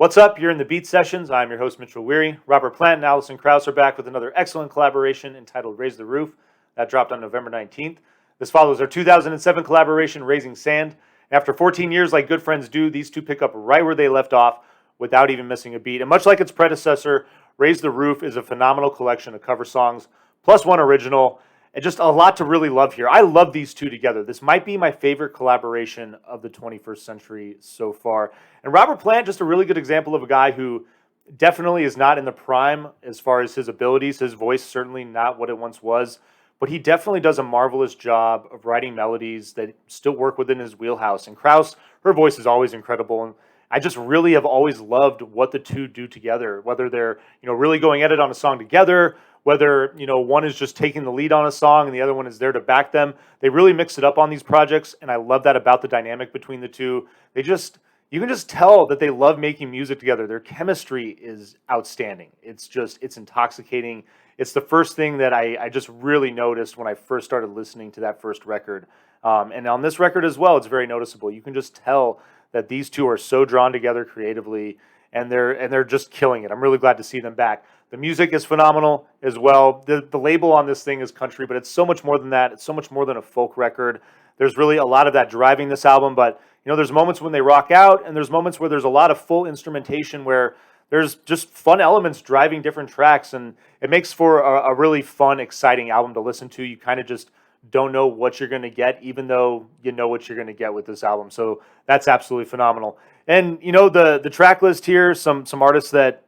What's up? You're in the Beat Sessions. I'm your host, Mitchell Weary. Robert Plant and Alison Krauss are back with another excellent collaboration entitled Raise the Roof. That dropped on November 19th. This follows their 2007 collaboration, Raising Sand. After 14 years, like good friends do, these two pick up right where they left off without even missing a beat. And much like its predecessor, Raise the Roof is a phenomenal collection of cover songs, plus one original, and just a lot to really love here. I love these two together. This might be my favorite collaboration of the 21st century so far. And Robert Plant, just a really good example of a guy who definitely is not in the prime as far as his abilities. His voice certainly not what it once was, but he definitely does a marvelous job of writing melodies that still work within his wheelhouse. And Krauss, her voice is always incredible. And I just really have always loved what the two do together, whether they're, really going at it on a song together, whether, one is just taking the lead on a song and the other one is there to back them. They really mix it up on these projects, and I love that about the dynamic between the two. You can just tell that they love making music together. Their chemistry is outstanding. It's intoxicating. It's the first thing that I just really noticed when I first started listening to that first record. And on this record as well, it's very noticeable. You can just tell that these two are so drawn together creatively, and they're just killing it. I'm really glad to see them back. The music is phenomenal as well. The label on this thing is country, but it's so much more than that. It's so much more than a folk record. There's really a lot of that driving this album, but there's moments when they rock out, and there's moments where there's a lot of full instrumentation where there's just fun elements driving different tracks, and it makes for a really fun, exciting album to listen to. You kind of just don't know what you're going to get, even though you know what you're going to get with this album. So that's absolutely phenomenal. And the track list here, some artists that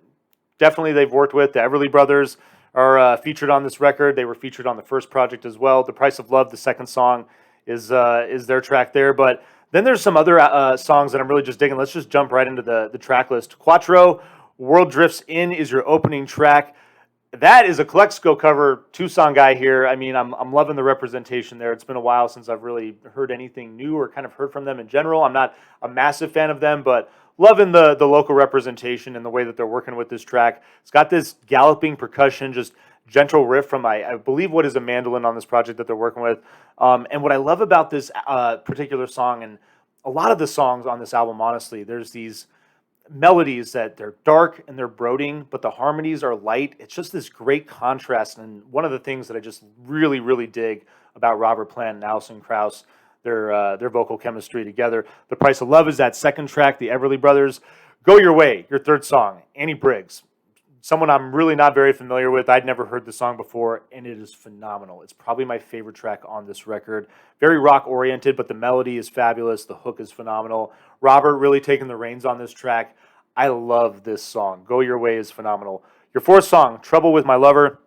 definitely they've worked with. The Everly Brothers are featured on this record. They were featured on the first project as well. The Price of Love, the second song, is their track there. But then there's some other songs that I'm really just digging. Let's just jump right into the track list. Quattro, World Drifts In is your opening track. That is a Calexico cover, two-song guy here. I mean, I'm loving the representation there. It's been a while since I've really heard anything new or kind of heard from them in general. I'm not a massive fan of them, but loving the local representation and the way that they're working with this track. It's got this galloping percussion, just gentle riff from, I believe, what is a mandolin on this project that they're working with. And what I love about this particular song, and a lot of the songs on this album, honestly, there's these melodies that they're dark and they're brooding, but the harmonies are light. It's just this great contrast. And one of the things that I just really, really dig about Robert Plant and Alison Krauss, their vocal chemistry together. The Price of Love is that second track, the Everly Brothers. Go Your Way, your third song, Annie Briggs. Someone I'm really not very familiar with. I'd never heard the song before, and it is phenomenal. It's probably my favorite track on this record. Very rock-oriented, but the melody is fabulous. The hook is phenomenal. Robert really taking the reins on this track. I love this song. Go Your Way is phenomenal. Your fourth song, Trouble With My Lover.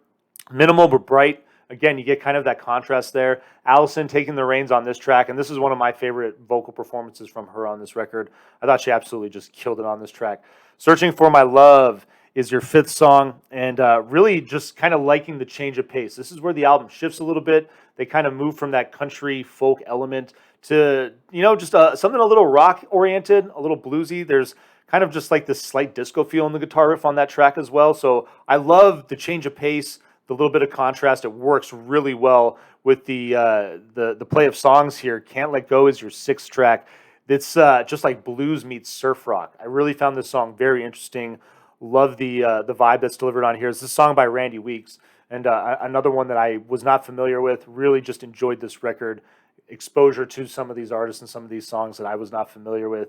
Minimal but bright. Again, you get kind of that contrast there. Alison taking the reins on this track, and this is one of my favorite vocal performances from her on this record. I thought she absolutely just killed it on this track. Searching for My Love is your fifth song, and really just kind of liking the change of pace. This is where the album shifts a little bit. They kind of move from that country folk element to, just something a little rock-oriented, a little bluesy. There's kind of just like this slight disco feel in the guitar riff on that track as well. So I love the change of pace, the little bit of contrast. It works really well with the play of songs here. Can't Let Go is your sixth track. It's just like blues meets surf rock. I really found this song very interesting. Love the vibe that's delivered on here. It's a song by Randy Weeks, and another one that I was not familiar with. Really just enjoyed this record. Exposure to some of these artists and some of these songs that I was not familiar with.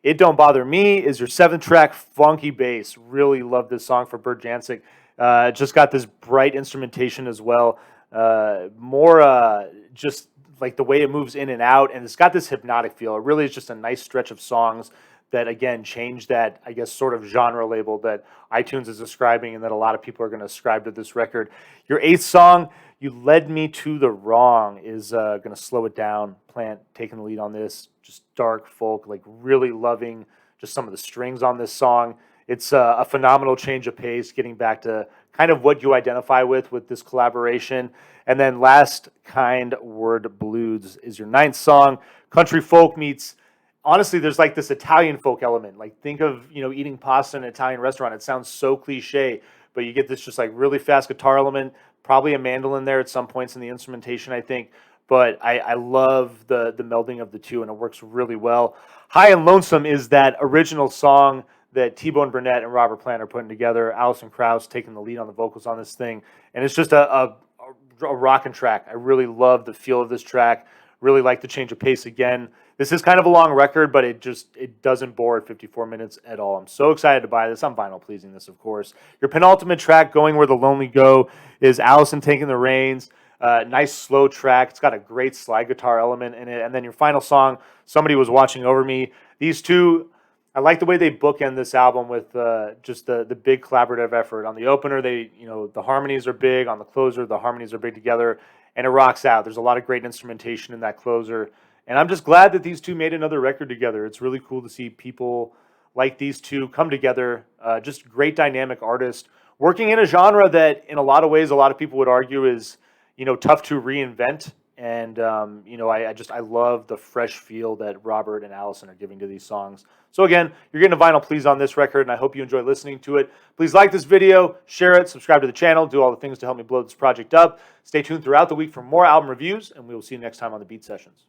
It Don't Bother Me is your seventh track, funky bass. Really love this song for Bert Jansic. Just got this bright instrumentation as well. More just like the way it moves in and out, and it's got this hypnotic feel. It really is just a nice stretch of songs that, again, change that, I guess, sort of genre label that iTunes is ascribing and that a lot of people are going to ascribe to this record. Your eighth song, You Led Me to the Wrong, is going to slow it down. Plant taking the lead on this. Just dark folk, like really loving just some of the strings on this song. It's a phenomenal change of pace, getting back to kind of what you identify with this collaboration. And then Last Kind Word Blues is your ninth song. Country folk meets, honestly, there's like this Italian folk element. Like think of, eating pasta in an Italian restaurant. It sounds so cliche, but you get this just like really fast guitar element, probably a mandolin there at some points in the instrumentation, I think. But I love the melding of the two, and it works really well. High and Lonesome is that original song that T-Bone Burnett and Robert Plant are putting together. Alison Krauss taking the lead on the vocals on this thing. And it's just a rockin' track. I really love the feel of this track. Really like the change of pace again. This is kind of a long record, but it doesn't bore at 54 minutes at all. I'm so excited to buy this. I'm vinyl pleasing this, of course. Your penultimate track, Going Where the Lonely Go, is Alison taking the reins. Nice slow track. It's got a great slide guitar element in it. And then your final song, Somebody Was Watching Over Me. These two, I like the way they bookend this album with just the big collaborative effort. On the opener, the harmonies are big. On the closer, the harmonies are big together, and it rocks out. There's a lot of great instrumentation in that closer, and I'm just glad that these two made another record together. It's really cool to see people like these two come together. Just great dynamic artists working in a genre that, in a lot of ways, a lot of people would argue is tough to reinvent. And, I love the fresh feel that Robert and Alison are giving to these songs. So again, you're getting a vinyl please on this record, and I hope you enjoy listening to it. Please like this video, share it, subscribe to the channel, do all the things to help me blow this project up. Stay tuned throughout the week for more album reviews, and we will see you next time on the Beat Sessions.